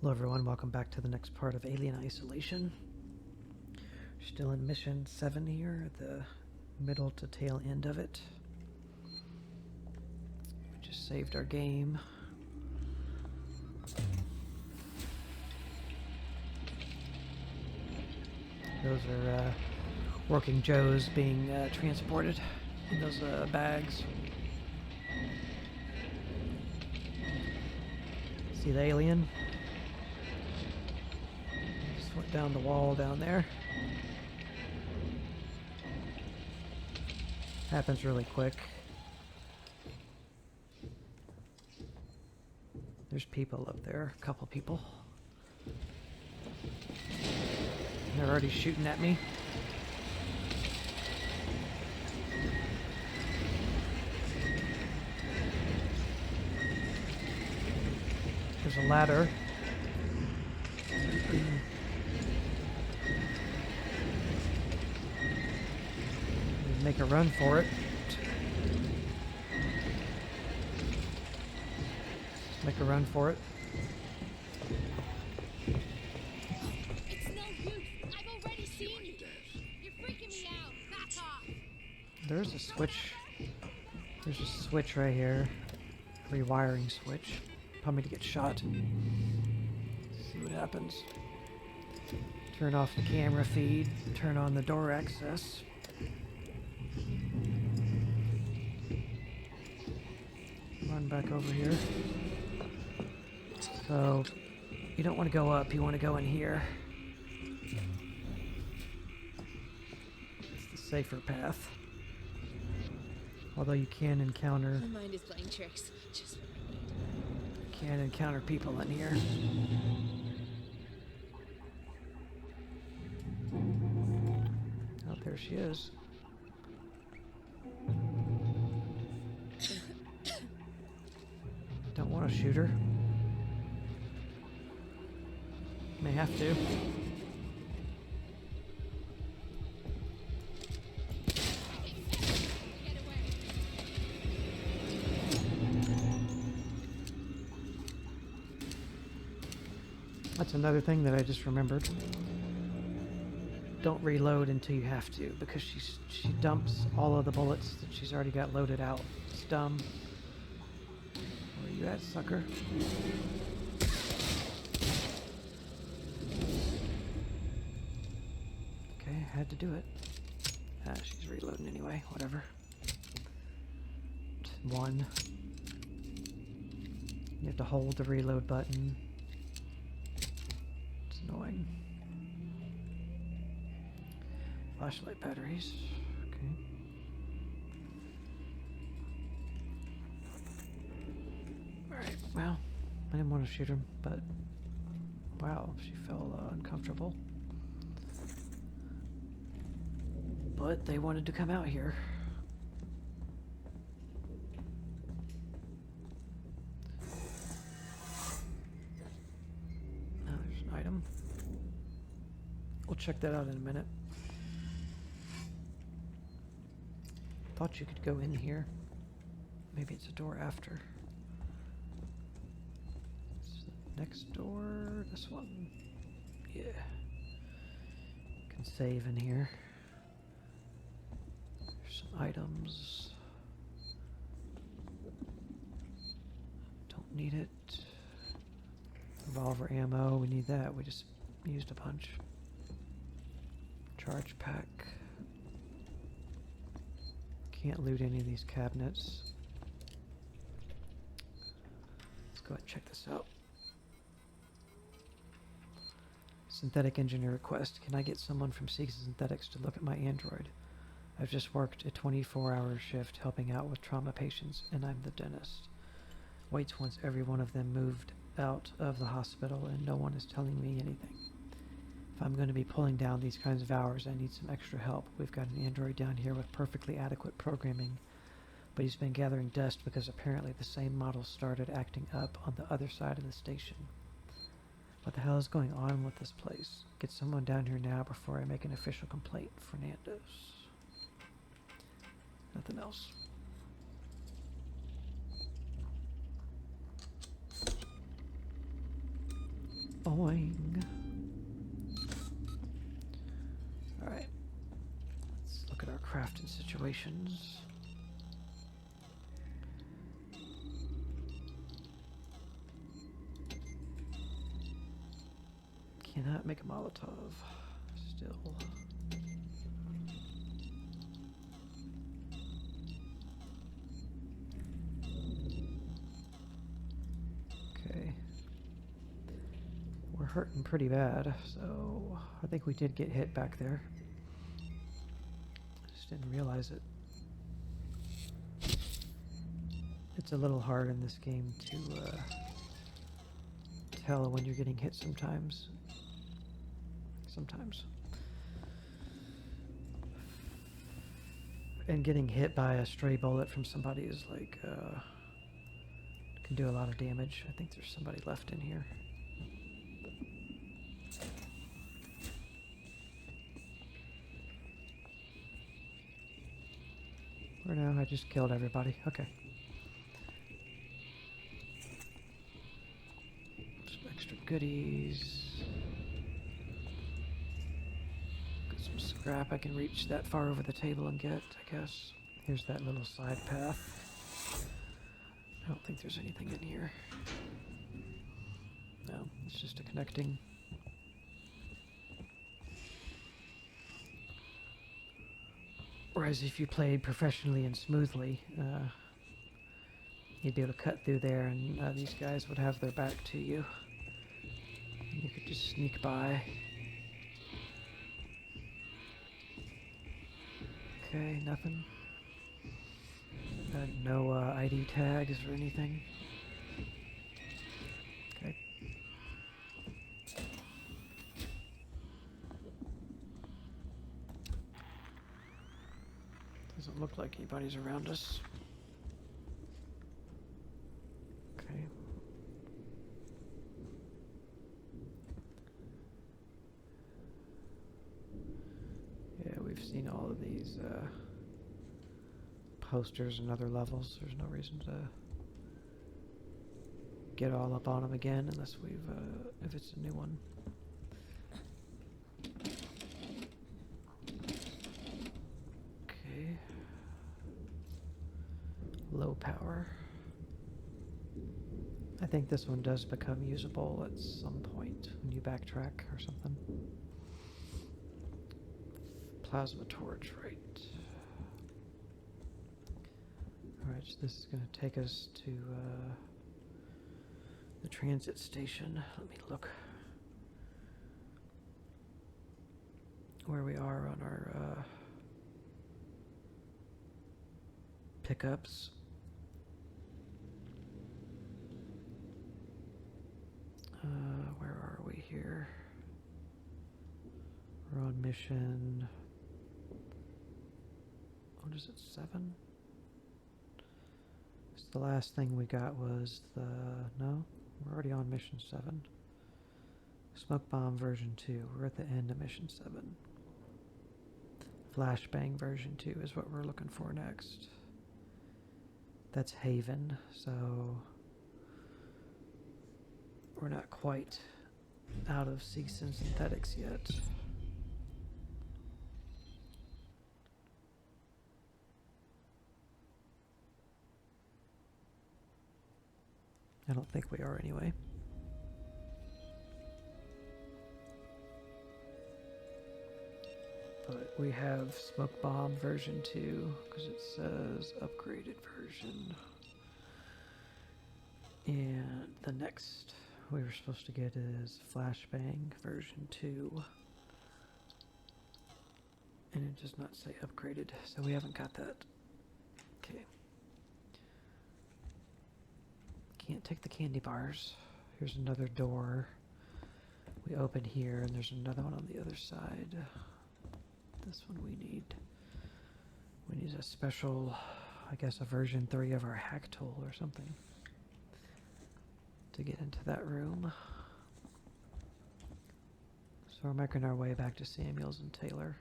Hello everyone, welcome back to the next part of Alien Isolation. Still in mission 7 here, at the middle to tail end of it. We just saved our game. Those are working Joes being transported in those bags. See the alien? Just went down the wall down there. Happens really quick. There's people up there, a couple people. They're already shooting at me. There's a ladder. Make a run for it. Make a run for it. It's no use. I've already seen you. You're freaking me out. Back off. There's a switch. There's a switch right here. Rewiring switch. Tell me to get shot. See what happens. Turn off the camera feed. Turn on the door access. Run back over here. So, you don't want to go up, you want to go in here. It's the safer path. Although you can encounter... My mind is playing tricks. Just Can encounter people in here. Oh, there she is. Don't want to shoot her. May have to. get away. That's another thing that I just remembered. Don't reload until you have to, because she dumps all of the bullets that she's already got loaded out. It's dumb. Where you at, sucker? Okay, had to do it. She's reloading anyway, whatever. One. You have to hold the reload button. It's annoying. Flashlight batteries. Okay. Alright, well, I didn't want to shoot him, but wow, she felt uncomfortable. But they wanted to come out here. Now there's an item. We'll check that out in a minute. Thought you could go in here. Maybe it's a door after. It's the next door. This one. Yeah. Can save in here. There's some items. Don't need it. Revolver ammo. We need that. We just used a bunch. Charge pack. Can't loot any of these cabinets. Let's go ahead and check this out. Synthetic engineer request. Can I get someone from Seeks Synthetics to look at my android? I've just worked a 24-hour shift helping out with trauma patients, and I'm the dentist. Waits once every one of them moved out of the hospital, and no one is telling me anything. If I'm going to be pulling down these kinds of hours, I need some extra help. We've got an android down here with perfectly adequate programming, but he's been gathering dust because apparently the same model started acting up on the other side of the station. What the hell is going on with this place? Get someone down here now before I make an official complaint. Fernandez. Nothing else. Boing. Alright. Let's look at our crafting situations. Cannot make a Molotov. Still. Okay. We're hurting pretty bad, so I think we did get hit back there. Just didn't realize it. It's a little hard in this game to tell when you're getting hit sometimes. And getting hit by a stray bullet from somebody is like, can do a lot of damage. I think there's somebody left in here. For now, I just killed everybody. Okay. Some extra goodies. Some scrap I can reach that far over the table and get, I guess. Here's that little side path. I don't think there's anything in here. No, it's just a connecting. Whereas if you played professionally and smoothly, you'd be able to cut through there and these guys would have their back to you. And you could just sneak by. Okay, nothing. No ID tags or anything. Okay. Doesn't look like anybody's around us. Okay. Yeah, we've seen all of these posters and other levels. There's no reason to get all up on them again unless we've, if it's a new one. Okay. Low power. I think this one does become usable at some point when you backtrack or something. Plasma torch, right. Alright, so this is going to take us to the transit station. Let me look where we are on our pickups. Where are we here? We're on mission. What is it, 7? The last thing we got was the... No? We're already on mission 7. Smoke Bomb version 2. We're at the end of mission 7. Flashbang version 2 is what we're looking for next. That's Haven, so... We're not quite out of Seegson Synthetics yet. I don't think we are anyway. But we have Smoke Bomb version 2 because it says upgraded version. And the next we were supposed to get is Flashbang version 2. And it does not say upgraded, so we haven't got that. Okay. Can't take the candy bars. Here's another door. We open here, and there's another one on the other side. This one we need. We need a special, I guess, a version 3 of our hack tool or something to get into that room. So we're making our way back to Samuels and Taylor.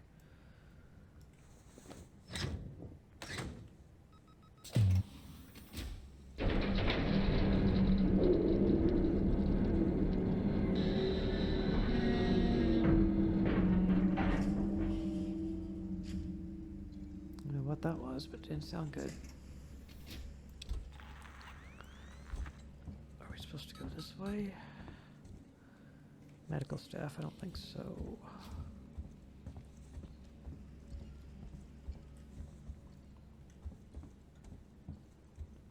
was, but it didn't sound good. Are we supposed to go this way? Medical staff, I don't think so.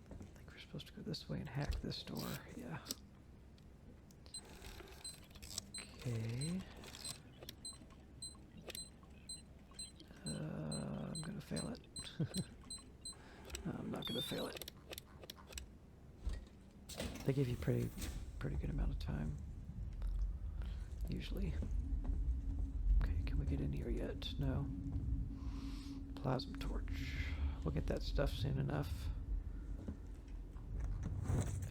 I think we're supposed to go this way and hack this door, yeah. Okay. I'm gonna fail it. No, I'm not gonna fail it. They give you pretty good amount of time. Usually. Okay, can we get in here yet? No. Plasma torch. We'll get that stuff soon enough.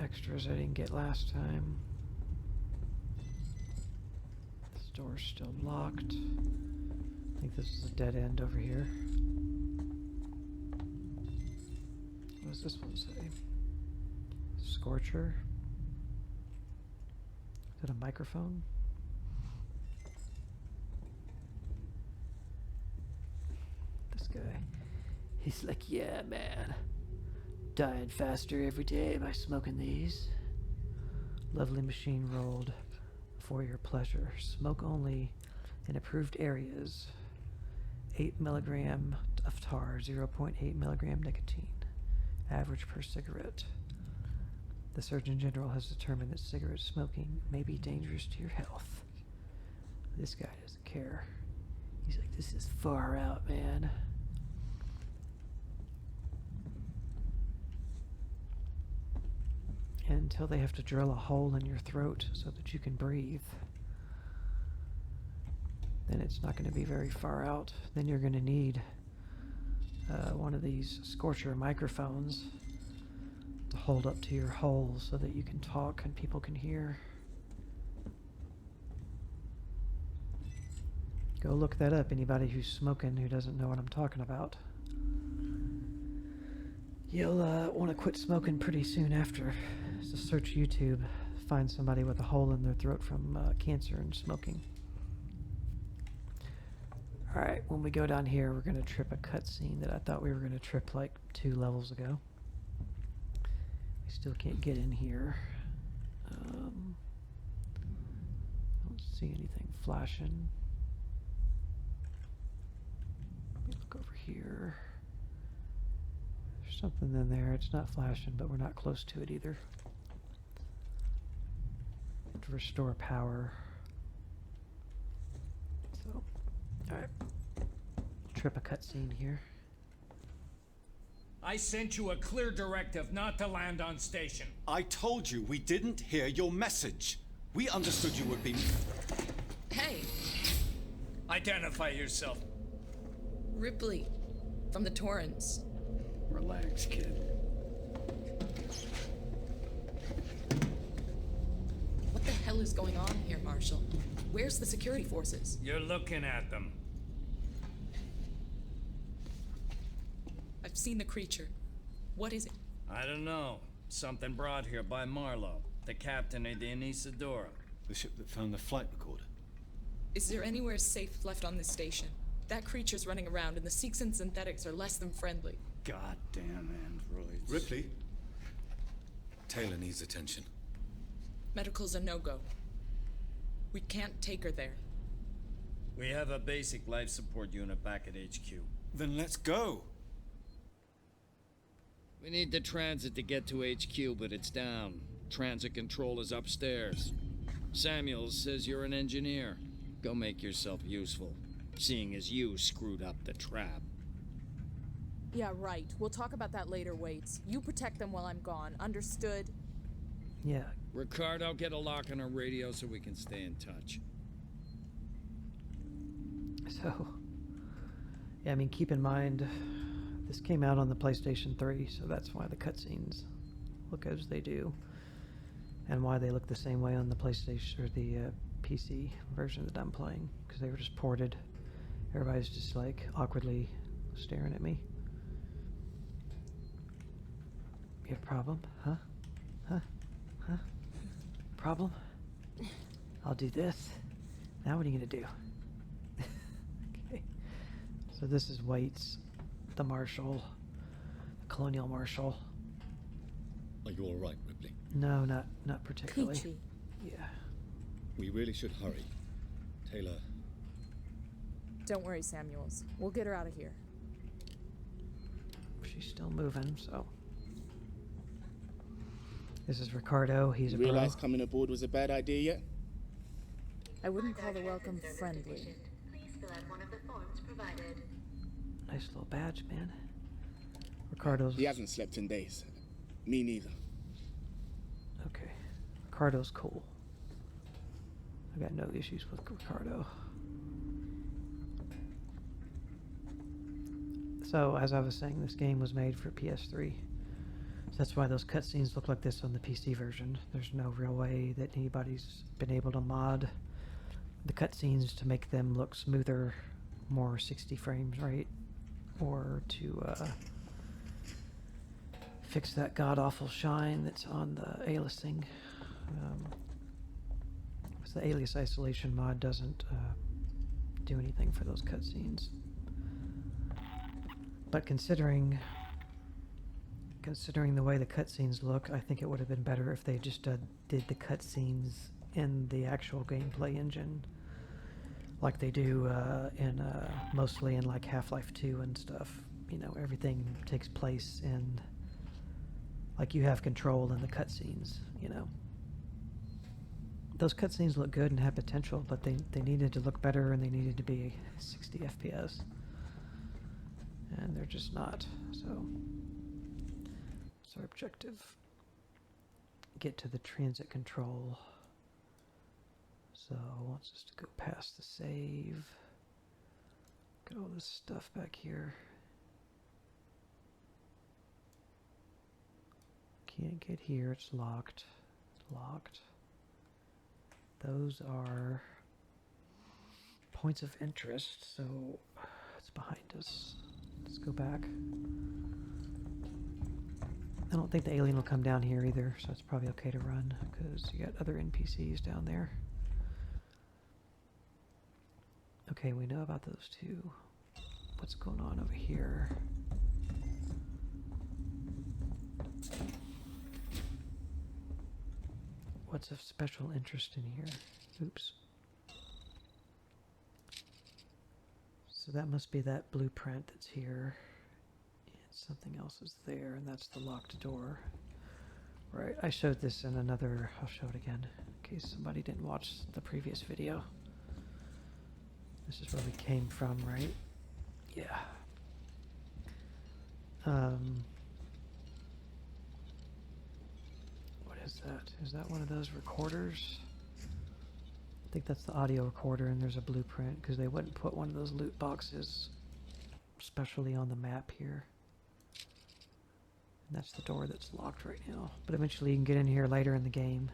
Extras I didn't get last time. This door's still locked. I think this is a dead end over here. What does this one say? Scorcher? Is that a microphone? This guy. He's like, yeah, man. Dying faster every day by smoking these. Lovely machine rolled for your pleasure. Smoke only in approved areas. 8 milligram of tar, 0.8 milligram nicotine. Average per cigarette. The Surgeon General has determined that cigarette smoking may be dangerous to your health. This guy doesn't care. He's like, this is far out, man. Until they have to drill a hole in your throat so that you can breathe. Then it's not going to be very far out. Then you're going to need one of these Scorcher microphones to hold up to your hole so that you can talk and people can hear. Go look that up, anybody who's smoking who doesn't know what I'm talking about. You'll want to quit smoking pretty soon after. So search YouTube, find somebody with a hole in their throat from cancer and smoking. Alright, when we go down here, we're going to trip a cutscene that I thought we were going to trip like 2 levels ago. We still can't get in here. Don't see anything flashing. Let me look over here. There's something in there. It's not flashing, but we're not close to it either. To restore power. So, alright. Trip a cutscene here. I sent you a clear directive not to land on station. I told you we didn't hear your message. We understood you would be... Hey, Identify yourself. Ripley, from the Torrens. Relax, kid. What the hell is going on here, Marshal? Where's the security forces? You're looking at them. I've seen the creature. What is it? I don't know. Something brought here by Marlowe, the captain of the Anisadora. The ship that found the flight recorder. Is there anywhere safe left on this station? That creature's running around, and the Seeks and synthetics are less than friendly. Goddamn androids. Ripley? Taylor needs attention. Medical's a no-go. We can't take her there. We have a basic life support unit back at HQ. Then let's go. We need the transit to get to HQ, but it's down. Transit control is upstairs. Samuels says you're an engineer. Go make yourself useful, seeing as you screwed up the trap. Yeah, right. We'll talk about that later, Waits. You protect them while I'm gone. Understood? Yeah. Ricardo, get a lock on our radio so we can stay in touch. So, yeah, I mean, keep in mind, this came out on the PlayStation 3, so that's why the cutscenes look as they do. And why they look the same way on the PlayStation, or the PC version that I'm playing, because they were just ported. Everybody's just like awkwardly staring at me. You have a problem? Huh? Huh? Huh? Problem? I'll do this. Now what are you gonna do? Okay. So this is Waits, the Marshal, Colonial Marshal. Are you all right, Ripley? No, not particularly. Peachy. Yeah. We really should hurry. Taylor, Don't worry, Samuels. We'll get her out of here. She's still moving, so. This is Ricardo. He's a You bro. realize coming aboard was a bad idea yet? I wouldn't call the welcome friendly. Please fill out one of the forms provided. Nice little badge, man. Ricardo's. He hasn't slept in days. Me neither. Okay. Ricardo's cool. I got no issues with Ricardo. So, as I was saying, this game was made for PS3. So that's why those cutscenes look like this on the PC version. There's no real way that anybody's been able to mod the cutscenes to make them look smoother, more 60 frames, right? Or to fix that god-awful shine that's on the aliasing. The alias isolation mod doesn't do anything for those cutscenes. But considering the way the cutscenes look, I think it would have been better if they just did the cutscenes in the actual gameplay engine, like they do in mostly in like Half-Life 2 and stuff. You know, everything takes place in, like, you have control in the cutscenes. You know, those cutscenes look good and have potential, but they needed to look better and they needed to be 60 FPS. And they're just not, so it's our objective. Get to the transit control. So it wants us to go past the save. Get all this stuff back here. Can't get here, it's locked. It's locked. Those are points of interest, so it's behind us. Let's go back. I don't think the alien will come down here either, so it's probably okay to run, because you got other NPCs down there. Okay, we know about those two. What's going on over here? What's of special interest in here? Oops. So that must be that blueprint that's here. And something else is there, and that's the locked door. Right, I showed this in another... I'll show it again, in case somebody didn't watch the previous video. This is where we came from, right? Yeah. What is that? Is that one of those recorders? I think that's the audio recorder, and there's a blueprint, because they wouldn't put one of those loot boxes especially on the map here. And that's the door that's locked right now. But eventually you can get in here later in the game.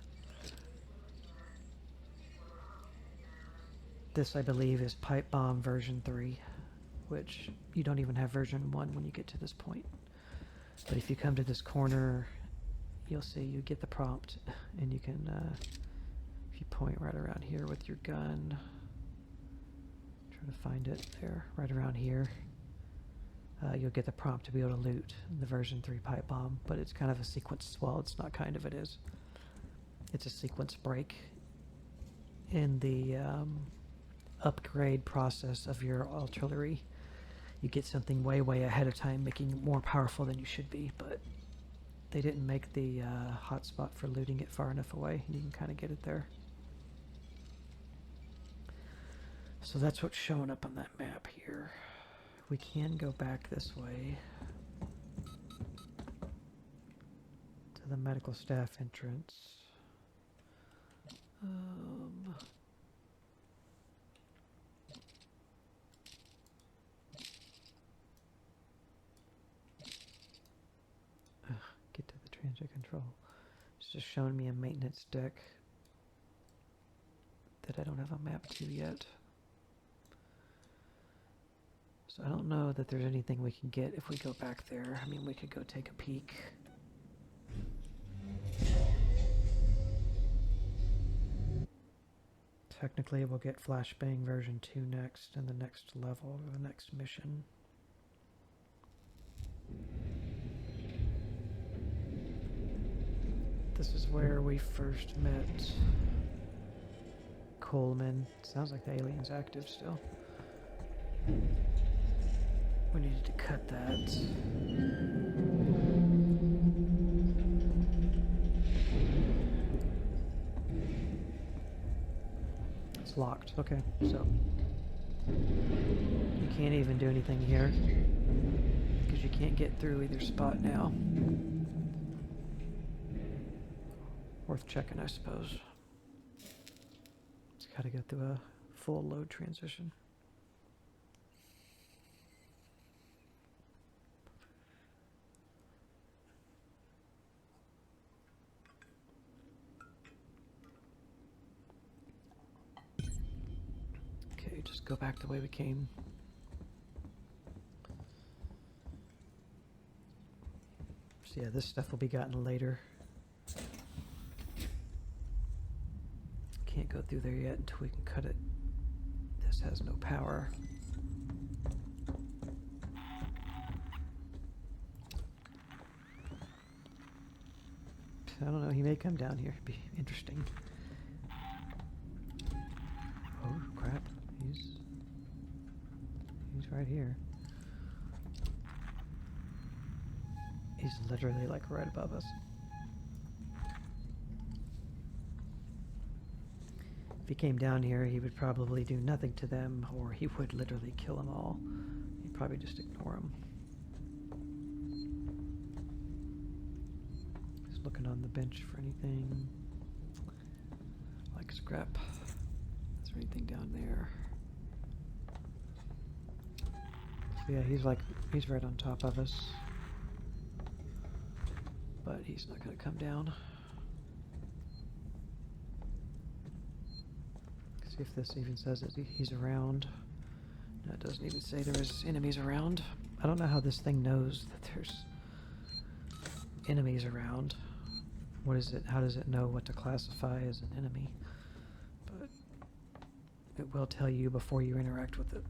This, I believe, is Pipe Bomb version 3, which you don't even have version 1 when you get to this point. But if you come to this corner, you'll see you get the prompt, and you can, if you point right around here with your gun, try to find it there, right around here, you'll get the prompt to be able to loot the version 3 Pipe Bomb, but it's kind of a sequence, well, it's not kind of, it is. It's a sequence break in the upgrade process of your artillery. You get something way, way ahead of time, making it more powerful than you should be, but they didn't make the hotspot for looting it far enough away. You can kind of get it there. So that's what's showing up on that map here. We can go back this way to the medical staff entrance. Get to the transit control. It's just showing me a maintenance deck that I don't have a map to yet. So I don't know that there's anything we can get if we go back there. I mean, we could go take a peek. Technically, we'll get Flashbang version 2 next, in the next level, or the next mission. This is where we first met Coleman. Sounds like the alien's active still. We needed to cut that. It's locked. Okay, so you can't even do anything here because you can't get through either spot now. Worth checking, I suppose. It's gotta go through a full load transition. Okay, just go back the way we came. So yeah, this stuff will be gotten later. Can't go through there yet until we can cut it. This has no power. I don't know, he may come down here. It'd be interesting. Oh crap. He's right here. He's literally like right above us. If he came down here, he would probably do nothing to them, or he would literally kill them all. He'd probably just ignore them. Just looking on the bench for anything. Like scrap. Is there anything down there? Yeah, he's right on top of us. But he's not gonna come down. See if this even says that he's around. No, it doesn't even say there is enemies around. I don't know how this thing knows that there's enemies around. What is it? How does it know what to classify as an enemy? But it will tell you before you interact with it.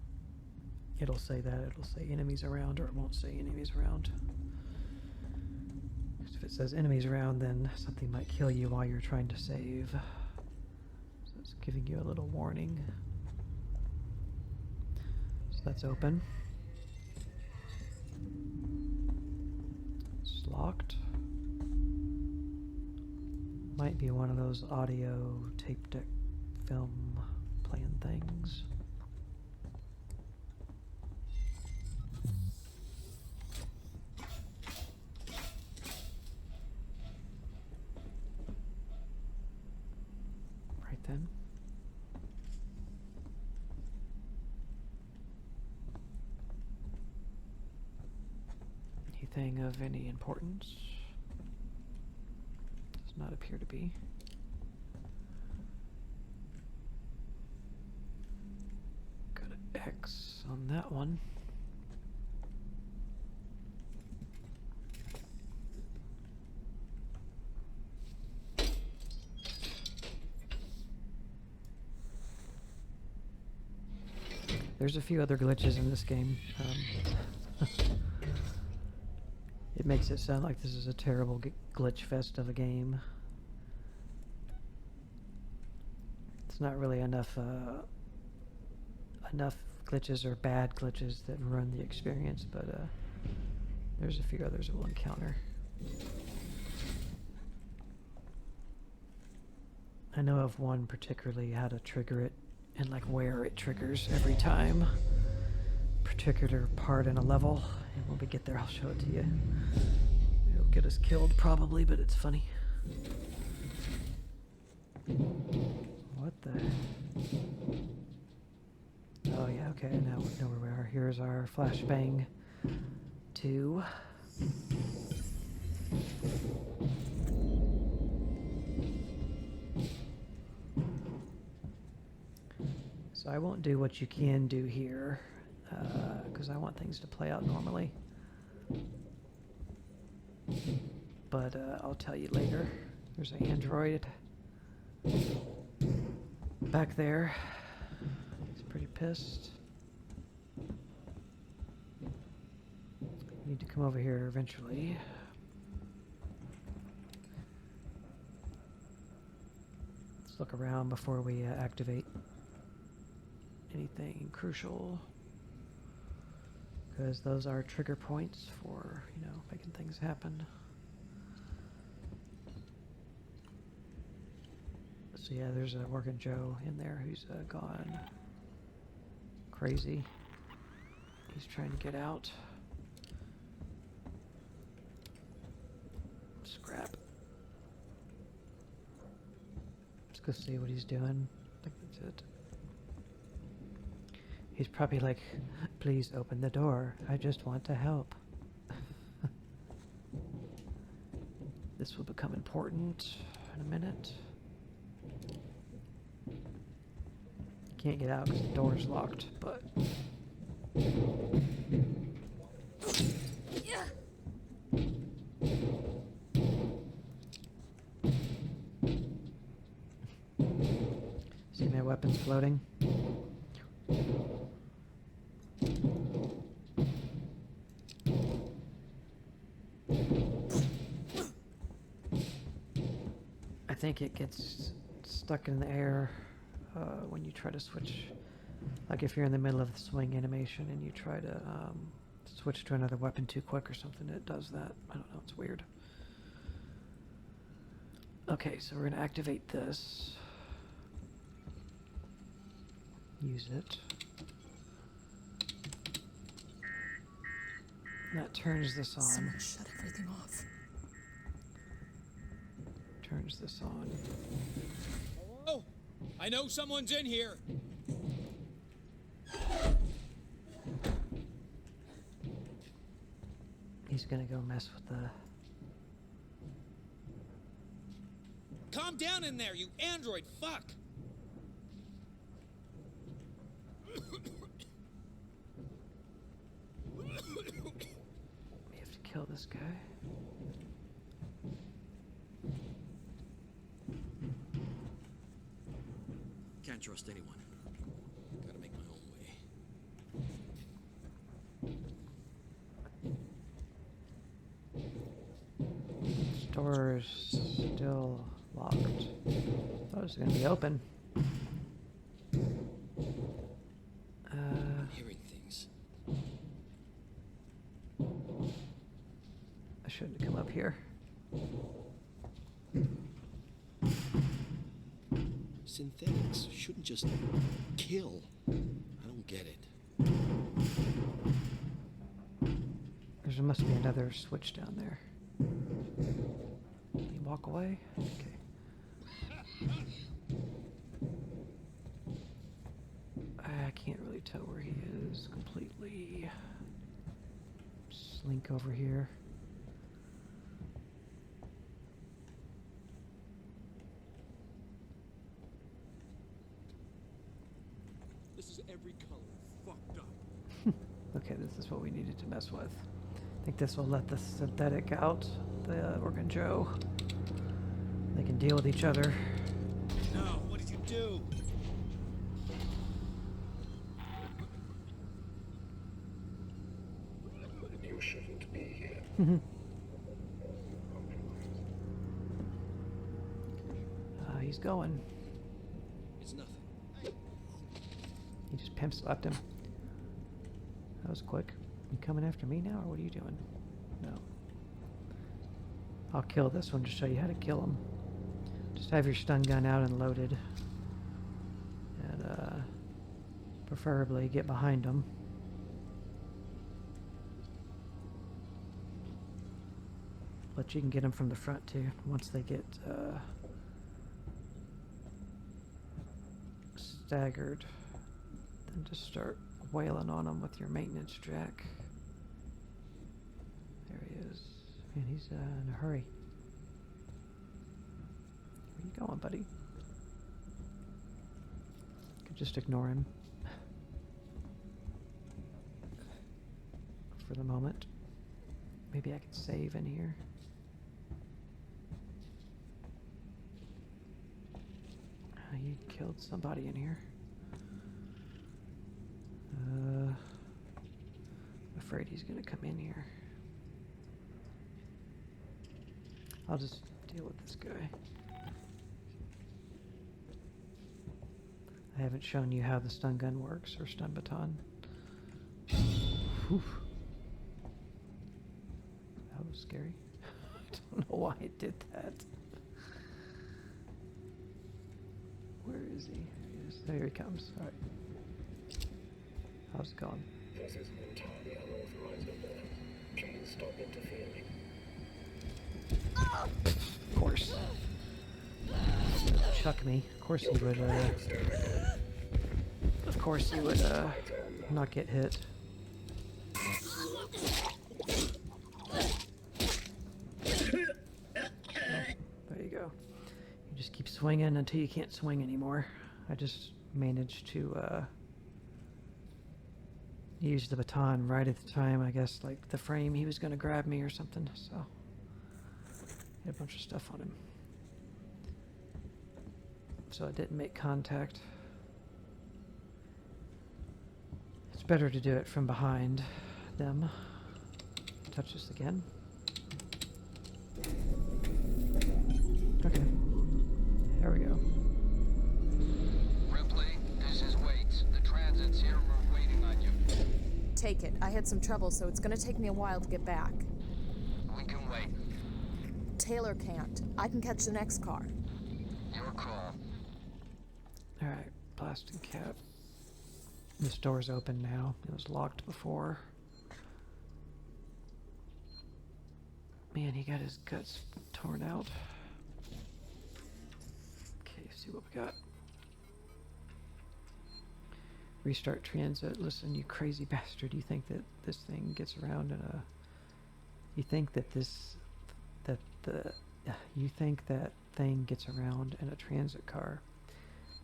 It'll say that. It'll say enemies around, or it won't say enemies around. If it says enemies around, then something might kill you while you're trying to save. It's giving you a little warning. So that's open. It's locked. Might be one of those audio tape deck film playing things. Right then. Anything of any importance? Does not appear to be. Got an X on that one. There's a few other glitches in this game. It makes it sound like this is a terrible glitch fest of a game. It's not really enough glitches or bad glitches that ruin the experience, but there's a few others we'll encounter. I know of one particularly, how to trigger it and like where it triggers every time. Particular part in a level, and when we get there I'll show it to you. It'll get us killed probably, but it's funny. What the? Oh yeah, okay, now we know where we are. Here's our flashbang 2. So I won't do what you can do here, because I want things to play out normally. But I'll tell you later. There's an android back there. He's pretty pissed. Need to come over here eventually. Let's look around before we activate anything crucial. Because those are trigger points for, you know, making things happen. So yeah, there's a working Joe in there who's gone crazy. He's trying to get out. Scrap. Let's go see what he's doing. I think that's it. He's probably like, please open the door. I just want to help. This will become important in a minute. Can't get out because the door's locked, but... See my weapons floating? I think it gets stuck in the air when you try to switch. Like if you're in the middle of the swing animation and you try to switch to another weapon too quick or something, it does that. I don't know, it's weird. Okay, so we're going to activate this. Use it. That turns this on. Someone shut everything off. Turns this on. Hello? I know someone's in here. He's gonna go mess with the... Calm down in there, you android fuck! We have to kill this guy. Can't trust anyone. Gotta make my own way. Door is still locked. Thought it was gonna be open. I'm hearing things. I shouldn't have come up here. Synthetics shouldn't just kill. I don't get it. There must be another switch down there. Can you walk away? Okay. I can't really tell where he is completely. Slink over here. This is every color fucked up. Okay, this is what we needed to mess with. I think this will let the synthetic out, the Organ Joe. They can deal with each other. No, what did you do? You shouldn't be here. He's going. It's nothing. He just pimp slapped him. That was quick. You coming after me now, or what are you doing? No. I'll kill this one to show you how to kill him. Just have your stun gun out and loaded. And, preferably get behind him. But you can get them from the front, too, once they get, staggered. Then just start wailing on him with your maintenance jack. There he is. Man, he's in a hurry. Where you going, buddy? Could just ignore him. For the moment. Maybe I could save in here. You killed somebody in here. I'm afraid he's gonna come in here. I'll just deal with this guy. I haven't shown you how the stun gun works, or stun baton. Whew. That was scary. I don't know why it did that. Where is he? There he comes. Alright. How's it going? This is an entirely unauthorized event. Please stop interfering. Of course. Chuck me. Of course he would, of course he would, not get hit. There you go. You just keep swinging until you can't swing anymore. I just managed to, use the baton right at the time, I guess, like the frame he was gonna grab me or something, so. Had a bunch of stuff on him. So I didn't make contact. It's better to do it from behind them. Touch this again. Okay. There we go. Ripley, this is Waits. The transit's here and we're waiting on you. Take it. I had some trouble, so it's gonna take me a while to get back. We can wait. Taylor can't. I can catch the next car. Your call. Alright, plastic cap. This door's open now. It was locked before. Man, he got his guts torn out. Okay, see what we got. Restart transit. Listen, you crazy bastard. You think that this thing gets around in a... You think that this... You think that thing gets around in a transit car.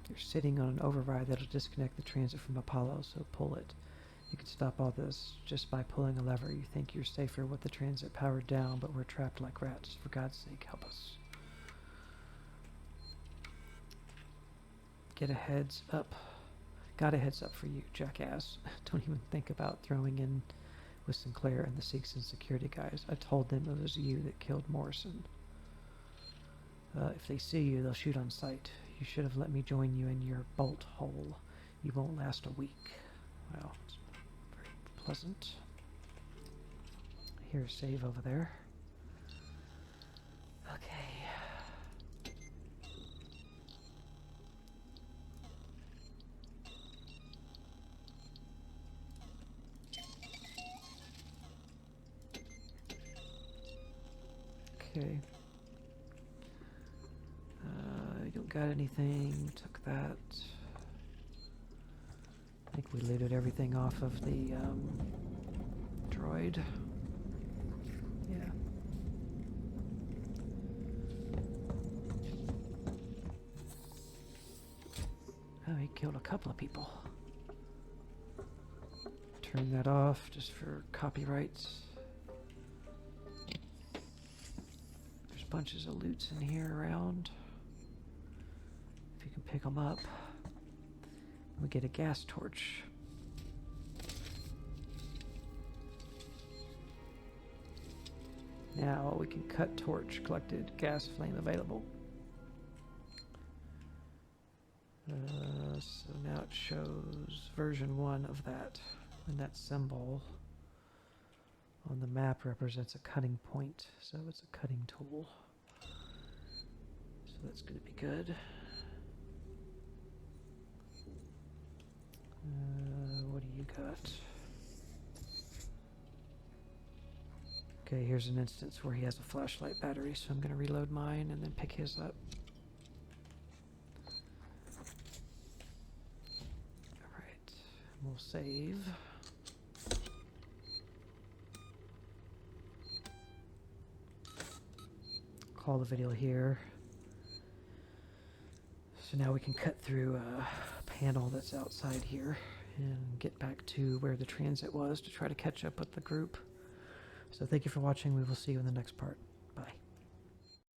You're sitting on an override that'll disconnect the transit from Apollo, so pull it. You can stop all this just by pulling a lever. You think you're safer with the transit powered down, but we're trapped like rats. For God's sake, help us. Get a heads up. Got a heads up for you, jackass. Don't even think about throwing in with Sinclair and the Seegson security guys. I told them it was you that killed Morrison. If they see you, they'll shoot on sight. You should have let me join you in your bolt hole. You won't last a week. Well, it's very pleasant. Here's save over there. Okay. Okay. You don't got anything. Took that. I think we looted everything off of the droid. Yeah. Oh, he killed a couple of people. Turn that off just for copyrights. There's bunches of loots in here around. If you can pick them up. We get a gas torch. Now we can cut torch. Collected gas flame available. So now it shows version 1 of that. And that symbol on the map represents a cutting point. So it's a cutting tool. So that's going to be good. What do you got? Okay, here's an instance where he has a flashlight battery, so I'm going to reload mine and then pick his up. Alright, we'll save. Call the video here. So now we can cut through a panel that's outside here and get back to where the transit was to try to catch up with the group. So thank you for watching. We will see you in the next part.